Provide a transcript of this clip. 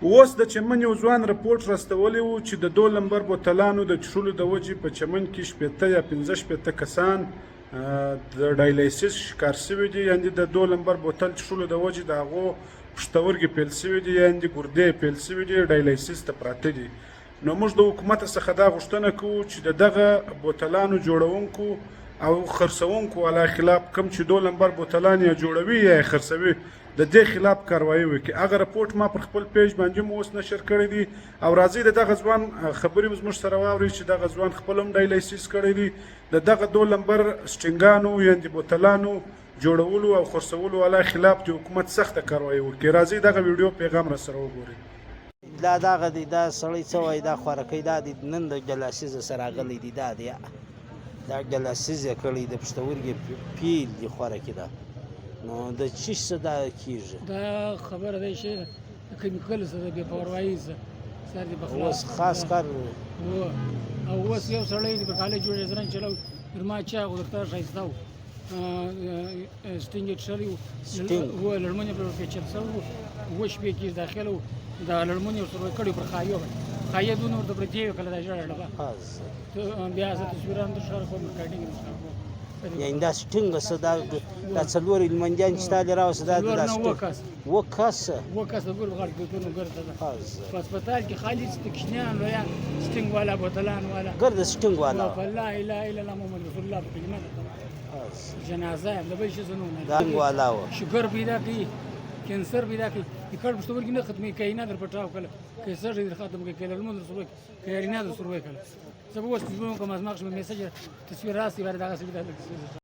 اوس د چمن یو ځوان رپورټ راستولی و چې د 2 نمبر بوتلانو د څښلو د وجې په چمن کې 15 یا 15 کسان د ډایلیسیس شکار شوي دي، یعنې د 2 نمبر بوتل څښلو د وجې د هغو پښتورګې پیل شوي دي، یعنې ګردې پیل شوي دي، ډایلیسیس ته پراته دي. نو موږ د حکومت څخه دا غوښتنه کوو چې د دغه بوتلانو جوړونکو او خرڅونکو علی خلاف کوم چې 2 نمبر بوتلان یا جوړوي یا خرڅوي د دې خلاف کاروایی وکړي. هغه رپورټ ما پر خپل پیج باندې مو اوس نشر کړی دی او راځئ د دغه ځوان خبرې زموږ سره واورئ چې دغه ځوان خپل هم ډایلیسیس کړی دی، د دغه 2 نمبر سټینګانو یعنې بوتلانو جوړولو او خرڅولو علی خلاف د حکومت سخته کاروایی وکړي. راځئ دغه ویډیو پیغام را سره وګورئ. دا دغه دی، دا سړی څه وایي، دا خوارکۍ دا دی، نن د جلاسیز سره راغلی دی، دا دی دا جلاسیز یې کړی د پښتورګي پیل دی خوارکۍ ده. نو د چی څه دا کېږي؟ دا خبره دی چې د کیمیکل څه د بې پروایي څه سر دې بخلاف اوس خاص کار او اوس یو سړی د په کالج جوړ زرن چلو پر ما چا ورته ښایسته و سټینګ یې څښلی و لړمون یې پرې پیچل شوی و 2 شپې کې داخله و دا لړمون یې ورسره کړی پر خایه دونه ورته پرتې وې کله دا ژړله بیا زه تصویران درښکاره کوم ریکارډینګ یې درښکاره کوم. یعنې دا سټینګ څه دا 4 هلمندیان چې تا دې راوسته دا 2 کسه ګل غړ ګوتونو ګرځه ده په هسپتال کې خالي کوچنیان لویان سټینګ والا بوتلان والا ګرده سټینګ والا لا اله الا الله محمد رسول الله په کلمه جنازه د بل شي زنونه دا والا و شوګر پیدا کوي، کینسر پیدا کوي، د کړ پښتورګي نه ختمي کوي، نه در پټاو کله کیسر دې ختم کوي، کله لمون رسول کوي، نه در سروي کله. زه به اوس کوم از مخ میسج تصویر راستي ورته دغه څه